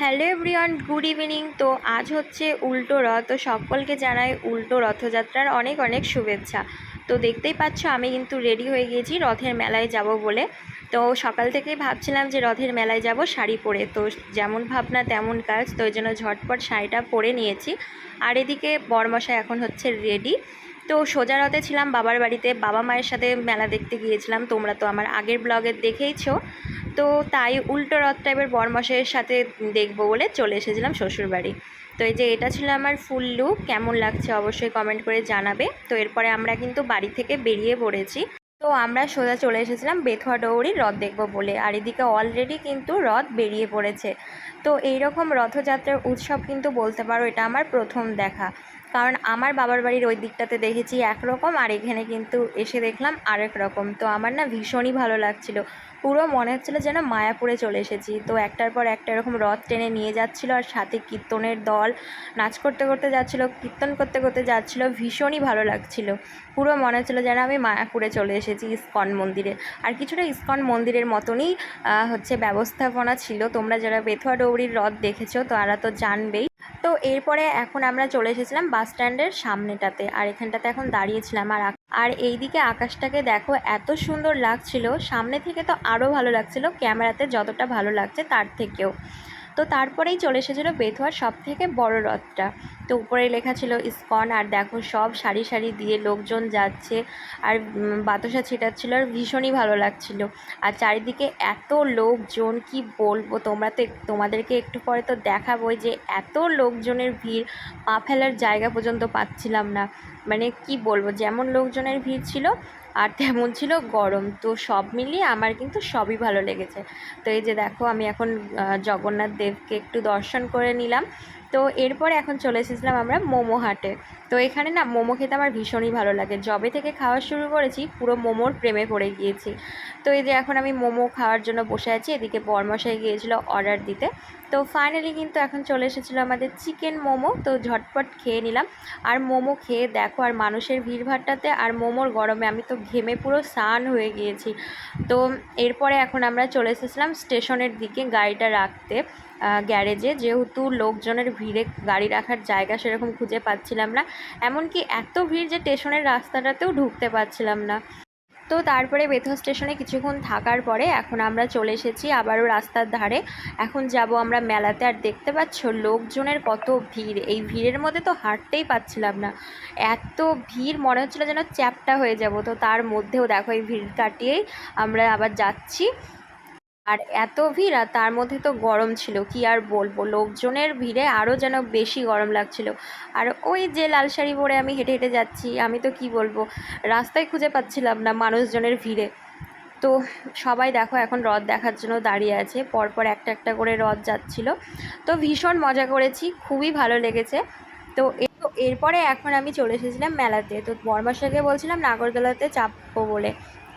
Hello everyone, good evening. তো আজ হচ্ছে উল্টো রথ। তো সকলকে জানাই উল্টো রথযাত্রার অনেক অনেক শুভেচ্ছা। তো দেখতেই পাচ্ছ আমি কিন্তু রেডি হয়ে গিয়েছি রথের মেলায় যাব বলে। তো সকাল থেকেই ভাবছিলাম যে রথের মেলায় যাব শাড়ি পরে, তো যেমন ভাবনা তেমন কাজ, তো ওই জন্য ঝটপট শাড়িটা পরে নিয়েছি। আর এদিকে বরমশাই এখন হচ্ছে রেডি। তো সোজা রথে ছিলাম বাবার বাড়িতে, বাবা মায়ের সাথে মেলা দেখতে গিয়েছিলাম, তোমরা তো আমার আগের ব্লগে দেখেইছো। তো তাই উল্টো রথটা এবার বরমশাইয়ের সাথে দেখবো বলে চলে এসেছিলাম শ্বশুরবাড়ি। তো এই যে এটা ছিল আমার ফুল লুক, কেমন লাগছে অবশ্যই কমেন্ট করে জানাবে। তো এরপরে আমরা কিন্তু বাড়ি থেকে বেরিয়ে পড়েছি। তো আমরা সোজা চলে এসেছিলাম বেথুয়া ডৌরির রথ দেখবো বলে, আর এদিকে অলরেডি কিন্তু রথ বেরিয়ে পড়েছে। তো এইরকম রথযাত্রার উৎসব কিন্তু বলতে পারো এটা আমার প্রথম দেখা, কারণ আমার বাবার বাড়ির ওই দিকটাতে দেখেছি একরকম, আর এখানে কিন্তু এসে দেখলাম আরেক রকম। তো আমার না ভীষণই ভালো লাগছিল, পুরো মনে হচ্ছিলো যেন মায়াপুরে চলে এসেছি। তো একটার পর একটা এরকম রথ টেনে নিয়ে যাচ্ছিলো, আর সাথে কীর্তনের দল নাচ করতে করতে যাচ্ছিলো, কীর্তন করতে করতে যাচ্ছিলো, ভীষণই ভালো লাগছিলো। পুরো মনে হচ্ছিলো যেন আমি মায়াপুরে চলে এসেছি ইস্কন মন্দিরে। আর কিছুটা ইস্কন মন্দিরের মতনই হচ্ছে ব্যবস্থাপনা ছিল। তোমরা যারা বেথুয়া ডৌরির রথ দেখেছো তারা তো জানবেই। তো এরপরে এখন আমরা চলে এসেছিলাম বাস স্ট্যান্ডের সামনেটাতে, আর এখানটাতে এখন দাঁড়িয়েছিলাম। আর এইদিকে আকাশটাকে দেখো, এত সুন্দর লাগছিল, সামনে থেকে তো আরও ভালো লাগছিল, ক্যামেরাতে যতটা ভালো লাগছে তার থেকেও। তো তারপরেই চলে এসেছিলো বেথুয়ার সব থেকে বড় রথটা। তো উপরে লেখা ছিল ইস্কন, আর দেখো সব সারি সারি দিয়ে লোকজন যাচ্ছে, আর বাতাসা ছিটাচ্ছিল, আর ভীষণই ভালো লাগছিল। আর চারিদিকে এত লোকজন, কি বলবো, তোমাদেরকে একটু পরে তো দেখাবোই যে এত লোকজনের ভিড়, পা ফেলার জায়গা পর্যন্ত পাচ্ছিলাম না। মানে কি বলবো, যেমন লোকজনের ভিড় ছিল আর তেমন ছিল গরম। তো সব মিলিয়ে আমার কিন্তু সবই ভালো লেগেছে। তো এই যে দেখো আমি এখন জগন্নাথ দেবকে একটু দর্শন করে নিলাম। তো এরপরে এখন চলে এসেছিলাম আমরা মোমো হাটে। তো এখানে না মোমো খেতে আমার ভীষণই ভালো লাগে, যবে থেকে খাওয়া শুরু করেছি পুরো মোমোর প্রেমে পড়ে গিয়েছি। তো এই যে এখন আমি মোমো খাওয়ার জন্য বসে আছি, এদিকে বরমশাই গিয়েছিলো অর্ডার দিতে। তো ফাইনালি কিন্তু এখন চলে এসেছিলো আমাদের চিকেন মোমো, তো ঝটপট খেয়ে নিলাম। আর মোমো খেয়ে দেখো, আর মানুষের ভিড়ভাট্টাতে আর মোমোর গরমে আমি তো ঘেমে পুরো স্নান হয়ে গিয়েছি। তো এরপরে এখন আমরা চলে এসেছিলাম স্টেশনের দিকে গাড়িটা রাখতে, গ্যারেজে, যেহেতু লোকজনের ভিড়ে গাড়ি রাখার জায়গা সেরকম খুঁজে পাচ্ছিলাম না। এমনকি এত ভিড় যে স্টেশনের রাস্তাটাতেও ঢুকতে পারছিলাম না। তো তারপরে বেথুয়া স্টেশনে কিছুক্ষণ থাকার পরে এখন আমরা চলে এসেছি আবারও রাস্তার ধারে। এখন যাব আমরা মেলাতে। আর দেখতে পাচ্ছ লোকজনের কত ভিড়, এই ভিড়ের মধ্যে তো হাঁটতেই পাচ্ছিলাম না, এত ভিড়, মনে হচ্ছিলো যেন চ্যাপ্টা হয়ে যাব। তো তার মধ্যেও দেখো এই ভিড় কাটিয়েই আমরা আবার যাচ্ছি। আর এত ভিড়, আর তার মধ্যে তো গরম ছিল, কি আর বলবো, লোকজনের ভিড়ে আরও যেন বেশি গরম লাগছিল। আর ওই যে লাল শাড়ি পরে আমি হেঁটে হেঁটে যাচ্ছি, আমি তো কি বলবো, রাস্তায় খুঁজে পাচ্ছিলাম না মানুষজনের ভিড়ে। তো সবাই দেখো এখন রথ দেখার জন্য দাঁড়িয়ে আছে, পরপর একটা একটা করে রথ যাচ্ছিল। তো ভীষণ মজা করেছি, খুবই ভালো লেগেছে। তো এরপরে এখন আমি চলে এসেছিলাম মেলাতে। তো বরমাসাকে বলছিলাম নাগরদোলাতে চাপবো বলে,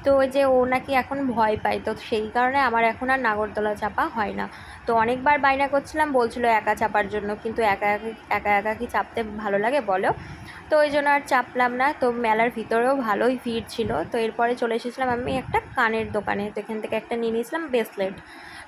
তো ওই যে ও নাকি এখন ভয় পায়, তো সেই কারণে আমার এখন আর নাগরদোলা চাপা হয় না। তো অনেকবার বায়না করছিলাম, বলছিল একা চাপার জন্য, কিন্তু একা একা একা কি চাপতে ভালো লাগে বলো। তো ওই জন্য আর চাপলাম না। তো মেলার ভিতরেও ভালোই ভিড় ছিল। তো এরপরে চলে এসেছিলাম আমি একটা কানের দোকানে, তো এখান থেকে একটা নিয়ে নিয়েছিলাম ব্রেসলেট।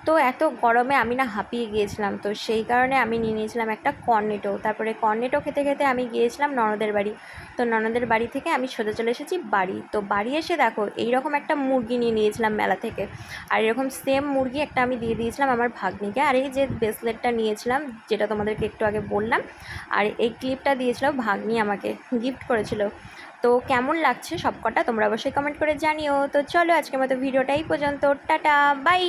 তো এত গরমে আমি না হাঁপিয়ে গিয়েছিলাম, তো সেই কারণে আমি নিয়ে নিয়েছিলাম একটা কর্নেটো। তারপরে কর্নেটো খেতে খেতে আমি গিয়েছিলাম ননদের বাড়ি। তো ননদের বাড়ি থেকে আমি সোজা চলে এসেছি বাড়ি। তো বাড়ি এসে দেখো এইরকম একটা মুরগি নিয়ে নিয়েছিলাম মেলা থেকে, আর এরকম সেম মুরগি একটা আমি দিয়ে দিয়েছিলাম আমার ভাগ্নিকে। আর এই যে ব্রেসলেটটা নিয়েছিলাম, যেটা তোমাদেরকে একটু আগে বললাম, আর এই ক্লিপটা দিয়েছিল ভাগ্নি, আমাকে গিফট করেছিল। তো কেমন লাগছে সবকটা তোমরা অবশ্যই কমেন্ট করে জানিও। তো চলো আজকের মতো ভিডিওটা এই পর্যন্ত, টাটা বাই।